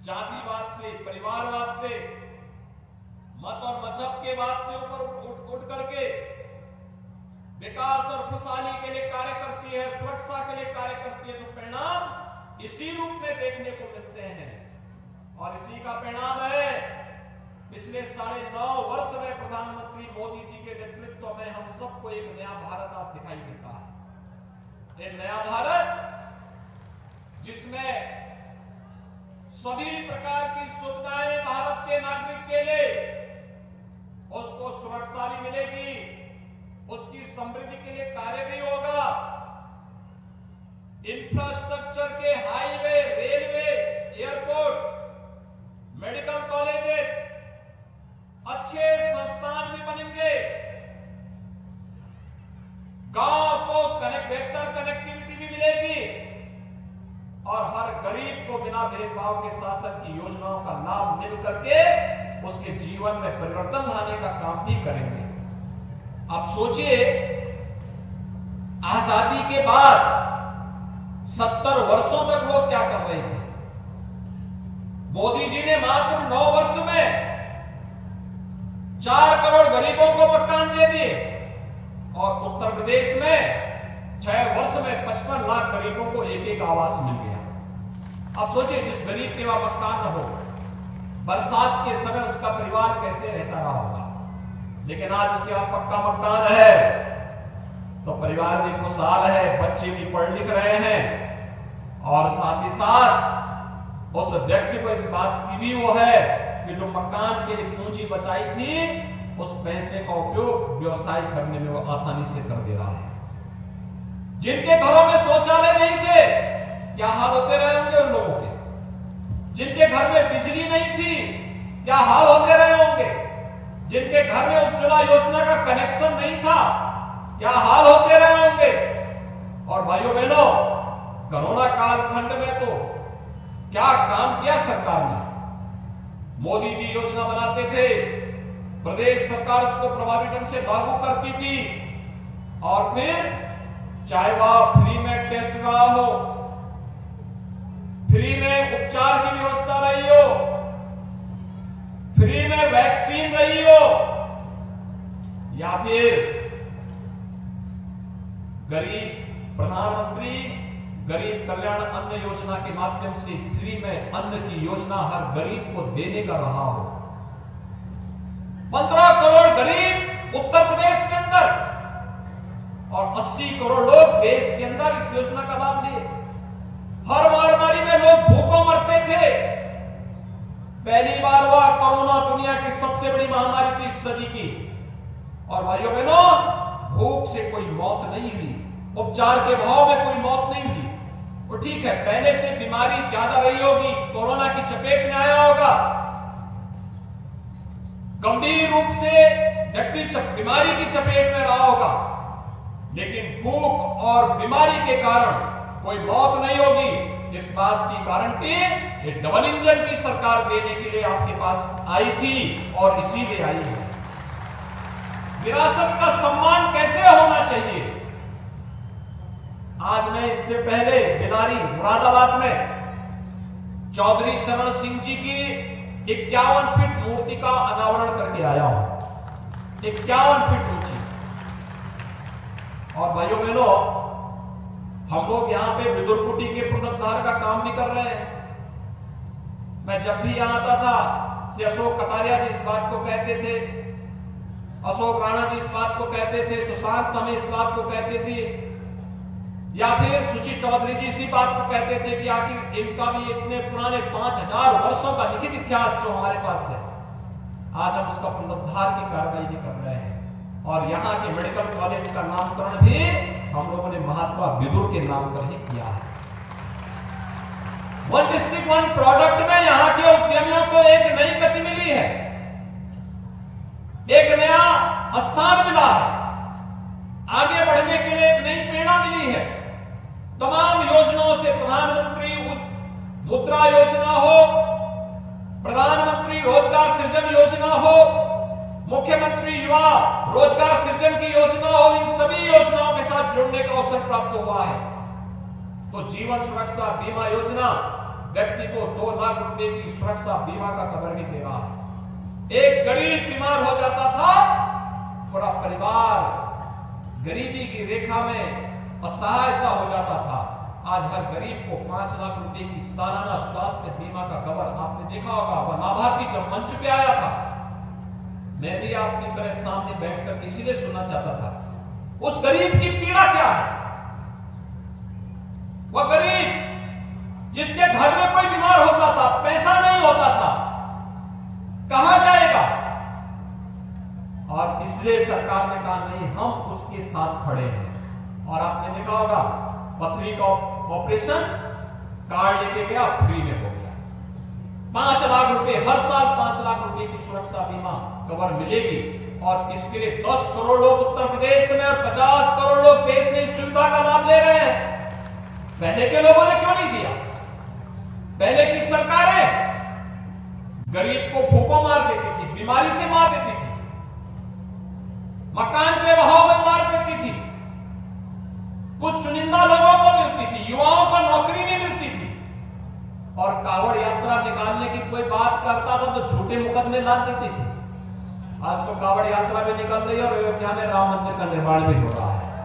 जातिवाद से, परिवारवाद से, मत और मजहब के बाद से ऊपर उठ करके विकास और खुशहाली के लिए कार्य करती है, सुरक्षा के लिए कार्य करती है, तो परिणाम इसी रूप में देखने को मिलते हैं। और इसी का परिणाम है पिछले 9.5 वर्ष में प्रधानमंत्री मोदी जी के नेतृत्व में हम सबको एक नया भारत आज दिखाई देता है। एक नया भारत जिसमें सभी प्रकार की सुविधाएं भारत के नागरिक के लिए उसको सुरक्षा भी मिलेगी, उसकी समृद्धि के लिए कार्य भी होगा। इंफ्रास्ट्रक्चर के highway, railway, airport, medical colleges, अच्छे संस्थान भी बनेंगे। गांव को बेहतर कनेक्टिविटी भी मिलेगी और हर गरीब को बिना भेदभाव के शासन की योजनाओं का लाभ मिल करके उसके जीवन में परिवर्तन लाने का काम भी करेंगे। आप सोचिए, आजादी के बाद 70 वर्षों तक लोग क्या कर रहे थे। मोदी जी ने मात्र 9 वर्ष में 4 करोड़ गरीबों को मकान दे दिए और उत्तर प्रदेश में 6 वर्ष में 55 लाख गरीबों को एक आवास मिल गया। अब सोचिए, जिस गरीब के वहां मकान न हो, बरसात के समय उसका परिवार कैसे रहता रहा होगा। लेकिन आज उसके वहां पक्का मकान है तो परिवार भी खुशहाल है, बच्चे भी पढ़ लिख रहे हैं और साथ ही साथ उस व्यक्ति को इस बात की भी वो है कि जो मकान के लिए पूंजी बचाई थी उस पैसे का उपयोग व्यवसाय करने में वो आसानी से कर दे रहा है। जिनके घरों में शौचालय नहीं थे, क्या हाल होते रहे होंगे उन लोगों के। जिनके घर में बिजली नहीं थी, क्या हाल होते रहे होंगे। जिनके घर में उज्ज्वला योजना का कनेक्शन नहीं था, क्या हाल होते रहे होंगे। और भाइयों बहनों, कोरोना कालखंड में तो क्या काम किया सरकार ने। मोदी जी योजना बनाते थे, प्रदेश सरकार उसको प्रभावी ढंग से लागू करती थी और फिर चाहे वह फ्री में टेस्ट रहा हो, फ्री में उपचार की व्यवस्था रही हो, फ्री में वैक्सीन रही हो, या फिर प्रधानमंत्री गरीब कल्याण अन्न योजना के माध्यम से फ्री में अन्न की योजना हर गरीब को देने का रहा हो। 15 करोड़ गरीब उत्तर प्रदेश के अंदर और 80 करोड़ लोग देश के अंदर इस योजना का लाभ लिए। हर महामारी में लोग भूखों मरते थे। पहली बार हुआ कोरोना दुनिया की सबसे बड़ी महामारी थी इस सदी की। और भाइयों बहनों, भूख से कोई मौत नहीं हुई, उपचार के अभाव में कोई मौत नहीं हुई। वो ठीक है, पहले से बीमारी ज्यादा रही होगी, कोरोना की चपेट में आया होगा, गंभीर रूप से व्यक्ति बीमारी की चपेट में रहा होगा, लेकिन भूख और बीमारी के कारण कोई मौत नहीं होगी। इस बात की गारंटी ये डबल इंजन की सरकार देने के लिए आपके पास आई थी और इसीलिए आई है। विरासत का सम्मान कैसे होना चाहिए। आज मैं इससे पहले बिनारी मुरादाबाद में चौधरी चरण सिंह जी की 51 फीट मूर्ति का अनावरण करके आया हूं। 51 फीट ऊंची। और भाइयों बहनों, हम लोग यहां पे विदुर कुटी के पुनरुद्धार का काम भी कर रहे हैं। मैं जब भी यहां आता था, अशोक कटारिया जी इस बात को कहते थे, अशोक राणा जी इस बात को कहते थे, सुशांत हमें इस बात को कहते थे, या फिर सुची चौधरी जी इसी बात को कहते थे कि आखिर इनका भी इतने पुराने 5000 वर्षों का लिखित इतिहास जो हमारे पास है, आज हम उसका पुनरुद्धार की कार्रवाई भी कर रहे हैं। और यहाँ के मेडिकल कॉलेज का नामकरण भी हम लोगों ने महात्मा विदुर के नाम पर ही किया है। वन डिस्ट्रिक्ट वन प्रोडक्ट में यहाँ के उद्यमियों को एक नई गति मिली है, एक नया स्थान मिला है, आगे बढ़ने के लिए एक नई प्रेरणा मिली है। तमाम योजनाओं से, प्रधानमंत्री मुद्रा योजना हो, प्रधानमंत्री रोजगार सृजन योजना हो, मुख्यमंत्री युवा रोजगार सृजन की योजना हो, इन सभी योजनाओं के साथ जुड़ने का अवसर प्राप्त हुआ है। तो जीवन सुरक्षा बीमा योजना व्यक्ति को 2 लाख रुपए की सुरक्षा बीमा का कवर भी दे रहा है। एक गरीब बीमार हो जाता था, पूरा परिवार गरीबी की रेखा में असहाय सा हो जाता था। आज हर गरीब को 5 लाख रुपए की सालाना स्वास्थ्य बीमा का कवर, आपने देखा होगा वह लाभार्थी जब मंच पे आया था, मैं भी आपकी तरह सामने बैठकर इसीलिए सुनना चाहता था उस गरीब की पीड़ा क्या है। वह गरीब जिसके घर में कोई बीमार होता था, पैसा नहीं होता था, कहां जाएगा? और इसलिए सरकार ने कहा नहीं, हम उसके साथ खड़े हैं। और आपने देखा होगा पथरी का ऑपरेशन कार्ड लेके गया, फ्री में हो गया। 5 लाख रुपए हर साल, 5 लाख रुपए की सुरक्षा बीमा कवर मिलेगी। और इसके लिए 10 करोड़ लोग उत्तर प्रदेश में और 50 करोड़ लोग देश में इस सुविधा का लाभ ले रहे हैं। पहले के लोगों ने क्यों नहीं दिया? पहले की सरकारें गरीब को फूको मार देती थी, बीमारी से मार देती थी, मकान के बहाव में मार देती थी, कुछ चुनिंदा लोगों को मिलती थी, युवाओं को नौकरी नहीं मिलती थी। और कावड़ यात्रा निकालने की कोई बात करता था तो झूठे मुकदमे ला देती थी। आज तो कावड़ यात्रा भी निकल रही है और अयोध्या में राम मंदिर का निर्माण भी हो रहा है।